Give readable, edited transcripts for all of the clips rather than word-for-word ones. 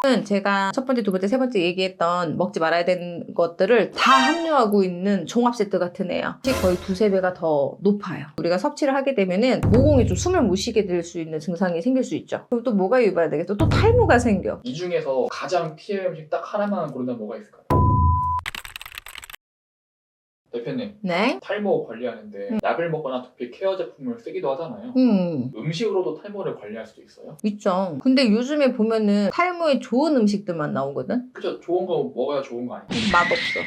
제가 첫 번째, 두 번째, 세 번째 얘기했던 먹지 말아야 되는 것들을 다 함유하고 있는 종합 세트 같은 애야. 거의 두세 배가 더 높아요. 우리가 섭취를 하게 되면은 모공이 좀 숨을 못 쉬게 될 수 있는 증상이 생길 수 있죠. 그럼 또 뭐가 유발이 되겠어? 또 탈모가 생겨. 이 중에서 가장 피해 음식 딱 하나만 고른다면 뭐가 있을까요? 대표님, 네? 탈모 관리하는데 약을 먹거나 두피 케어 제품을 쓰기도 하잖아요. 음식으로도 탈모를 관리할 수도 있어요? 있죠. 근데 요즘에 보면은 탈모에 좋은 음식들만 나오거든? 그죠? 좋은 거 먹어야 좋은 거 아니에요? 맛없어.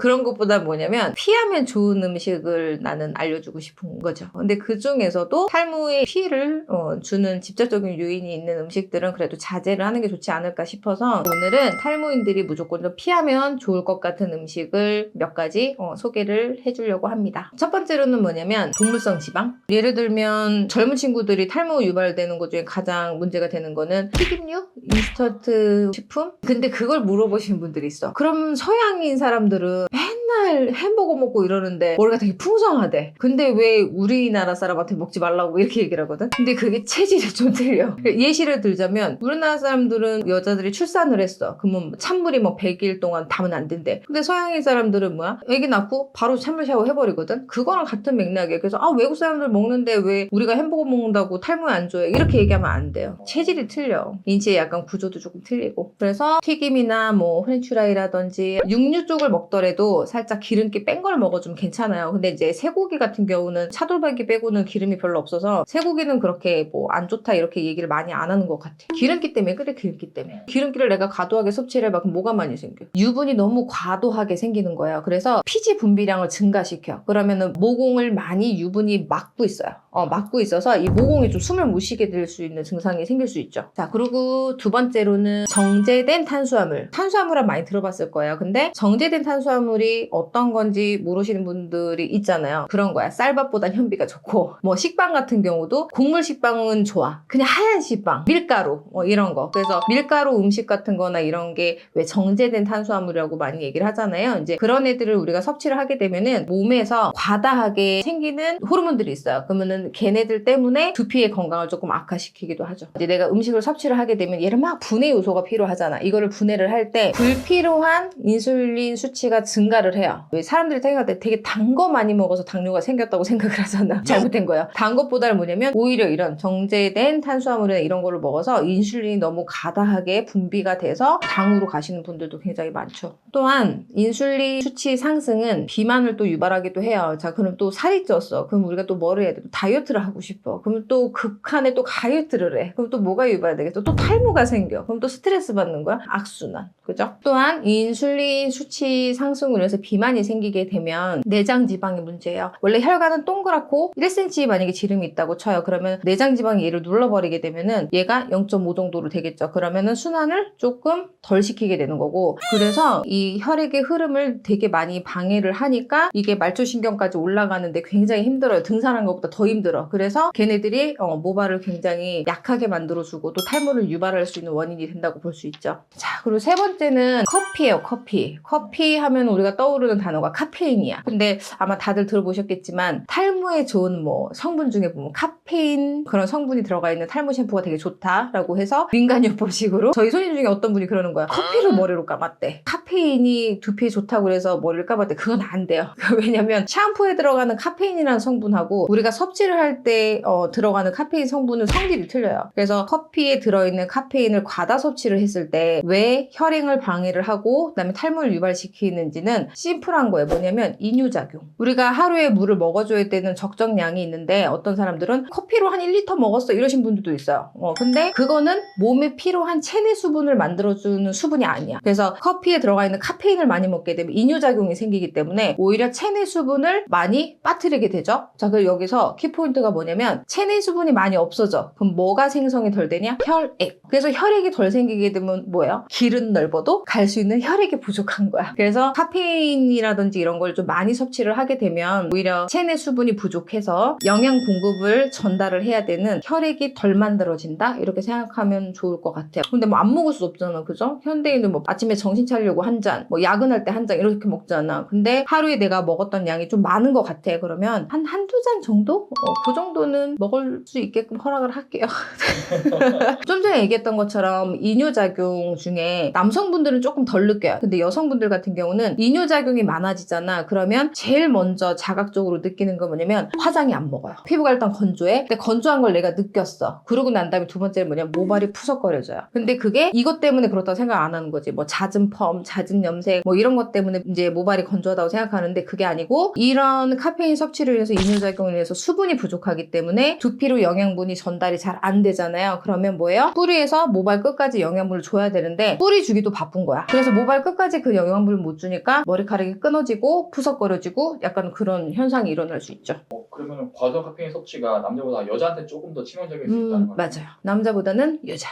그런 것보다 뭐냐면 피하면 좋은 음식을 나는 알려주고 싶은 거죠. 근데 그 중에서도 탈모에 피해를 주는 직접적인 요인이 있는 음식들은 그래도 자제를 하는 게 좋지 않을까 싶어서 오늘은 탈모인들이 무조건 좀 피하면 좋을 것 같은 음식을 몇 가지 소개를 해주려고 합니다. 첫 번째로는 뭐냐면 동물성 지방. 예를 들면 젊은 친구들이 탈모 유발되는 것 중에 가장 문제가 되는 거는 튀김류? 인스턴트 식품? 근데 그걸 물어보시는 분들이 있어. 그럼 서양인 사람들은 맨날 햄버거 먹고 이러는데 머리가 되게 풍성하대. 근데 왜 우리나라 사람한테 먹지 말라고 이렇게 얘기를 하거든? 근데 그게 체질이 좀 틀려. 예시를 들자면 우리나라 사람들은 여자들이 출산을 했어. 그러면 찬물이 뭐 100일 동안 담으면 안 된대. 근데 서양인 사람들은 뭐야? 애기 낳고 바로 찬물 샤워 해버리거든? 그거랑 같은 맥락이야. 그래서 외국 사람들 먹는데 왜 우리가 햄버거 먹는다고 탈모에 안 좋아해? 이렇게 얘기하면 안 돼요. 체질이 틀려. 인체의 약간 구조도 조금 틀리고. 그래서 튀김이나 뭐 프렌치프라이라든지 육류 쪽을 먹더라도 살짝 기름기 뺀 걸 먹어주면 괜찮아요. 근데 이제 쇠고기 같은 경우는 차돌박이 빼고는 기름이 별로 없어서 쇠고기는 그렇게 뭐 안 좋다 이렇게 얘기를 많이 안 하는 것 같아. 기름기 때문에 그래, 기름기 때문에. 기름기를 내가 과도하게 섭취를 해봐. 그럼 뭐가 많이 생겨? 유분이 너무 과도하게 생기는 거예요. 그래서 피지 분비량을 증가시켜. 그러면은 모공을 많이 유분이 막고 있어요. 막고 있어서 이 모공이 좀 숨을 못 쉬게 될 수 있는 증상이 생길 수 있죠. 자, 그리고 두 번째로는 정제된 탄수화물. 탄수화물은 많이 들어봤을 거예요. 근데 정제된 탄수화물이 어떤 건지 모르시는 분들이 있잖아요. 그런 거야. 쌀밥보단 현미가 좋고, 뭐 식빵 같은 경우도 곡물 식빵은 좋아. 그냥 하얀 식빵, 밀가루 이런 거. 그래서 밀가루 음식 같은 거나 이런 게 왜 정제된 탄수화물이라고 많이 얘기를 하잖아요. 이제 그런 애들을 우리가 섭취를 하게 되면은 몸에서 과다하게 생기는 호르몬들이 있어요. 그러면은 걔네들 때문에 두피의 건강을 조금 악화시키기도 하죠. 이제 내가 음식을 섭취를 하게 되면 얘를 막 분해 요소가 필요하잖아. 이거를 분해를 할 때 불필요한 인슐린 수치가 증가를 해요. 왜 사람들이 생각할 때 되게 단 거 많이 먹어서 당뇨가 생겼다고 생각을 하잖아. 잘못된 거야. 단 것보다는 뭐냐면 오히려 이런 정제된 탄수화물이나 이런 거를 먹어서 인슐린이 너무 과다하게 분비가 돼서 당으로 가시는 분들도 굉장히 많죠. 또한 인슐린 수치 상승은 비만을 또 유발하기도 해요. 자, 그럼 또 살이 쪘어. 그럼 우리가 또 뭐를 해야 돼? 다이어트를 하고 싶어. 그럼 또 극한에 또 다이어트를 해. 그럼 또 뭐가 유발되겠어? 또 탈모가 생겨. 그럼 또 스트레스 받는 거야? 악순환. 그죠? 또한 인슐린 수치 상승으로 해서 비만이 생기게 되면 내장 지방이 문제예요. 원래 혈관은 동그랗고 1cm 만약에 지름이 있다고 쳐요. 그러면 내장 지방이 얘를 눌러버리게 되면은 얘가 0.5 정도로 되겠죠. 그러면은 순환을 조금 덜 시키게 되는 거고, 그래서 이 혈액의 흐름을 되게 많이 방해를 하니까 이게 말초신경까지 올라가는데 굉장히 힘들어요. 등산한 것보다 더 힘들어. 그래서 걔네들이 모발을 굉장히 약하게 만들어주고 또 탈모를 유발할 수 있는 원인이 된다고 볼 수 있죠. 자, 그리고 세 번째는 커피예요. 커피. 커피 하면 우리가 떠오르는 단어가 카페인이야. 근데 아마 다들 들어보셨겠지만 탈모에 좋은 뭐 성분 중에 보면 카페인 그런 성분이 들어가 있는 탈모 샴푸가 되게 좋다라고 해서 민간요법식으로 저희 손님 중에 어떤 분이 그러는 거야. 커피를 머리로 감았대. 카페인이 두피에 좋다고 그래서 머리를 감았대. 그건 안 돼요. 왜냐면 샴푸에 들어가는 카페인이라는 성분하고 우리가 섭취를 할 때 들어가는 카페인 성분은 성질이 틀려요. 그래서 커피에 들어있는 카페인을 과다 섭취를 했을 때 왜 혈행을 방해를 하고 그다음에 탈모를 유발시키는지는 심플한 거예요. 뭐냐면 이뇨작용. 우리가 하루에 물을 먹어줘야 되는 적정량이 있는데 어떤 사람들은 커피로 한 1리터 먹었어 이러신 분들도 있어요. 근데 그거는 몸에 필요한 체내 수분을 만들어주는 수분이 아니야. 그래서 커피에 들어가 있는 카페인을 많이 먹게 되면 이뇨작용이 생기기 때문에 오히려 체내 수분을 많이 빠뜨리게 되죠. 자, 그리고 여기서 키포인트가 뭐냐면 체내 수분이 많이 없어져. 그럼 뭐가 생성이 덜 되냐? 혈액. 그래서 혈액이 덜 생기게 되면 뭐예요? 길은 넓어도 갈 수 있는 혈액이 부족한 거야. 그래서 카페인이라든지 이런 걸 좀 많이 섭취를 하게 되면 오히려 체내 수분이 부족해서 영양 공급을 전달을 해야 되는 혈액이 덜 만들어진다? 이렇게 생각하면 좋을 것 같아요. 근데 뭐 안 먹을 수 없잖아. 그죠? 현대인은 뭐 아침에 정신 차리려고 한 잔, 뭐 야근할 때 한 잔 이렇게 먹잖아. 근데 하루에 내가 먹었던 양이 좀 많은 것 같아. 그러면 한두 잔 정도? 그 정도는 먹을 수 있게끔 허락을 할게요. 좀 전에 얘기했던 얘기했던 것처럼 이뇨작용 중에 남성분들은 조금 덜 느껴요. 근데 여성분들 같은 경우는 이뇨작용이 많아지잖아. 그러면 제일 먼저 자각적으로 느끼는 건 뭐냐면 화장이 안 먹어요. 피부가 일단 건조해. 근데 건조한 걸 내가 느꼈어. 그러고 난 다음에 두 번째는 뭐냐면 모발이 푸석거려져요. 근데 그게 이것 때문에 그렇다고 생각 안 하는 거지. 뭐 잦은 펌, 잦은 염색 뭐 이런 것 때문에 이제 모발이 건조하다고 생각하는데 그게 아니고 이런 카페인 섭취를 위해서 이뇨작용을 위해서 수분이 부족하기 때문에 두피로 영양분이 전달이 잘 안 되잖아요. 그러면 뭐예요? 뿌리에서 모발 끝까지 영양분을 줘야 되는데 뿌리 주기도 바쁜 거야. 그래서 모발 끝까지 그 영양분을 못 주니까 머리카락이 끊어지고 푸석거려지고 약간 그런 현상이 일어날 수 있죠. 그러면 과도한 카페인 섭취가 남자보다 여자한테 조금 더 치명적일 수 있다는 거예요? 맞아요. 남자보다는 여자.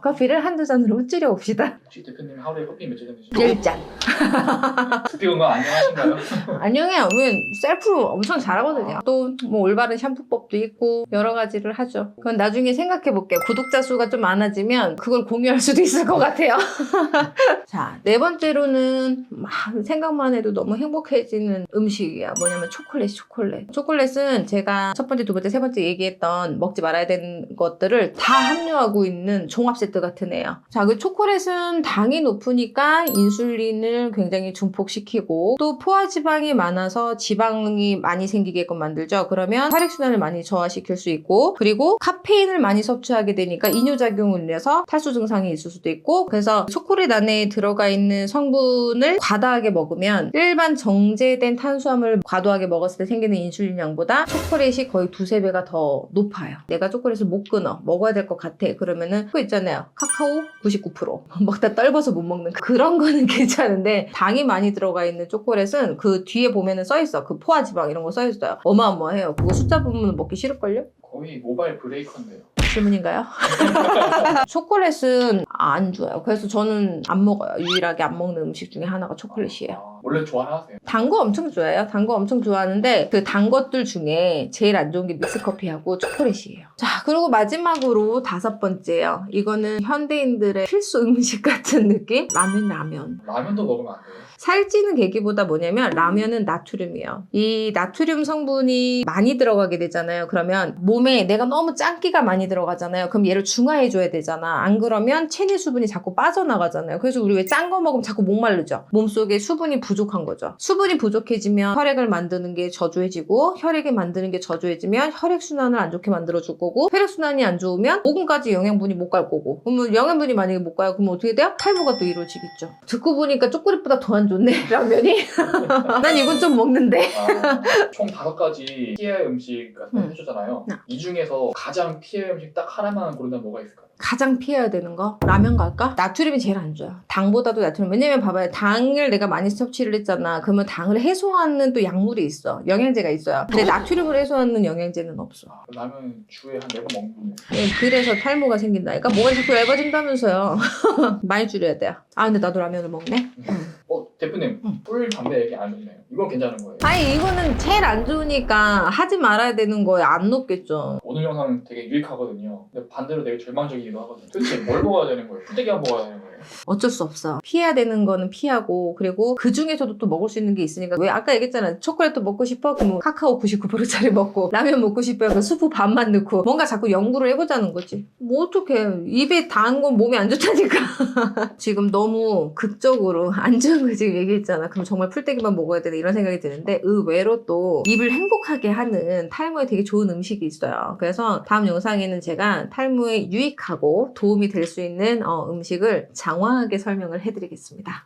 커피를 한두 잔으로 줄여 봅시다. 혹시 대표님 하루에 커피 몇 잔 드시죠? 10잔. 두피 건강 안녕하신가요? 안녕해요. 왜 셀프로 엄청 잘하거든요. 또 뭐 올바른 샴푸법도 있고 여러 가지를 하죠. 그건 나중에 생각해 볼게요. 구독자 수가 좀 많아지면 그걸 공유할 수도 있을 것 같아요. 자, 네 번째로는 막 생각만 해도 너무 행복해지는 음식이야. 뭐냐면 초콜릿. 초콜릿은 제가 첫 번째, 두 번째, 세 번째 얘기했던 먹지 말아야 되는 것들을 다 함유하고 있는 종합 세트 같은 애요. 자, 그 초콜릿은 당이 높으니까 인슐린을 굉장히 증폭시키고 또 포화지방이 많아서 지방이 많이 생기게끔 만들죠. 그러면 혈액순환을 많이 저하시킬 수 있고 그리고 카페인을 많이 섭취하게 되니까 이뇨작용을 인해서 탈수 증상이 있을 수도 있고 그래서 초콜릿 안에 들어가 있는 성분을 과다하게 먹으면 일반 정제된 탄수화물 과도하게 먹었을 때 생기는 인슐린 양보다 초콜릿이 거의 두세 배가 더 높아요. 내가 초콜릿을 못 끊어. 먹어야 될 것 같아. 그러면은 그거 있잖아요. 카카오 99% 먹다 떨궈서 못 먹는 그런 거는 괜찮은데 당이 많이 들어가 있는 초콜릿은 그 뒤에 보면은 써있어. 그 포화지방 이런 거 써있어요. 어마어마해요. 그거 숫자 보면 먹기 싫을걸요? 거의 모바일 브레이커인데요. 질문인가요? 초콜릿은 안 좋아요. 그래서 저는 안 먹어요. 유일하게 안 먹는 음식 중에 하나가 초콜릿이에요. 원래 좋아하세요? 단 거 엄청 좋아해요. 단 거 엄청 좋아하는데 그 단 것들 중에 제일 안 좋은 게 믹스커피하고 초콜릿이에요. 자, 그리고 마지막으로 다섯 번째요. 이거는 현대인들의 필수 음식 같은 느낌? 라면. 라면도 먹으면 안 돼요? 살찌는 계기보다 뭐냐면 라면은 나트륨이에요. 이 나트륨 성분이 많이 들어가게 되잖아요. 그러면 몸에 내가 너무 짠기가 많이 들어가잖아요. 그럼 얘를 중화해줘야 되잖아. 안 그러면 체내 수분이 자꾸 빠져나가잖아요. 그래서 우리 왜 짠 거 먹으면 자꾸 목마르죠. 몸속에 수분이 부족한 거죠. 수분이 부족해지면 혈액을 만드는 게 저조해지고 혈액이 만드는 게 저조해지면 혈액순환을 안 좋게 만들어줄 거고 혈액순환이 안 좋으면 모근까지 영양분이 못 갈 거고 그러면 영양분이 만약에 못 가요. 그러면 어떻게 돼요? 탈모가 또 이루어지겠죠. 듣고 보니까 초콜릿보다 더 안 좋네 라면이. 난 이건 좀 먹는데. 총 5가지 피해 음식 해주잖아요. 이 중에서 가장 피해 음식 딱 하나만 고른다면 뭐가 있을까요? 가장 피해야 되는 거? 라면 갈까? 나트륨이 제일 안 좋아요. 당보다도 나트륨. 왜냐면 봐봐요. 당을 내가 많이 섭취를 했잖아. 그러면 당을 해소하는 또 약물이 있어. 영양제가 있어요. 근데 나트륨을 해소하는 영양제는 없어. 라면 주에 한 4번 먹는 그래서 탈모가 생긴다니까? 뭐가 자꾸 얇아진다면서요. 많이 줄여야 돼요. 아, 근데 나도 라면을 먹네? 대표님, 꿀 담배 얘기 안 했네요. 이건 괜찮은 거예요? 아니, 이거는 제일 안 좋으니까 하지 말아야 되는 거에 안 높겠죠. 오늘 영상 되게 유익하거든요. 근데 반대로 되게 절망적이기도 하거든요. 도대체 뭘 먹어야 되는 거예요? 풀떼기만 먹어야 되는 거예요? 어쩔 수 없어. 피해야 되는 거는 피하고 그리고 그 중에서도 또 먹을 수 있는 게 있으니까 왜 아까 얘기했잖아. 초콜릿도 먹고 싶어? 그럼 카카오 99%짜리 먹고 라면 먹고 싶어요. 그 수프 반만 넣고 뭔가 자꾸 연구를 해보자는 거지. 뭐 어떡해. 입에 닿은 건 몸에 안 좋다니까. 지금 너무 극적으로 안 좋은 거 지금 얘기했잖아. 그럼 정말 풀떼기만 먹어야 되나 이런 생각이 드는데 의외로 또 입을 행복하게 하는 탈모에 되게 좋은 음식이 있어요. 그래서 다음 영상에는 제가 탈모에 유익하고 도움이 될 수 있는 음식을 장황하게 설명을 해드리겠습니다.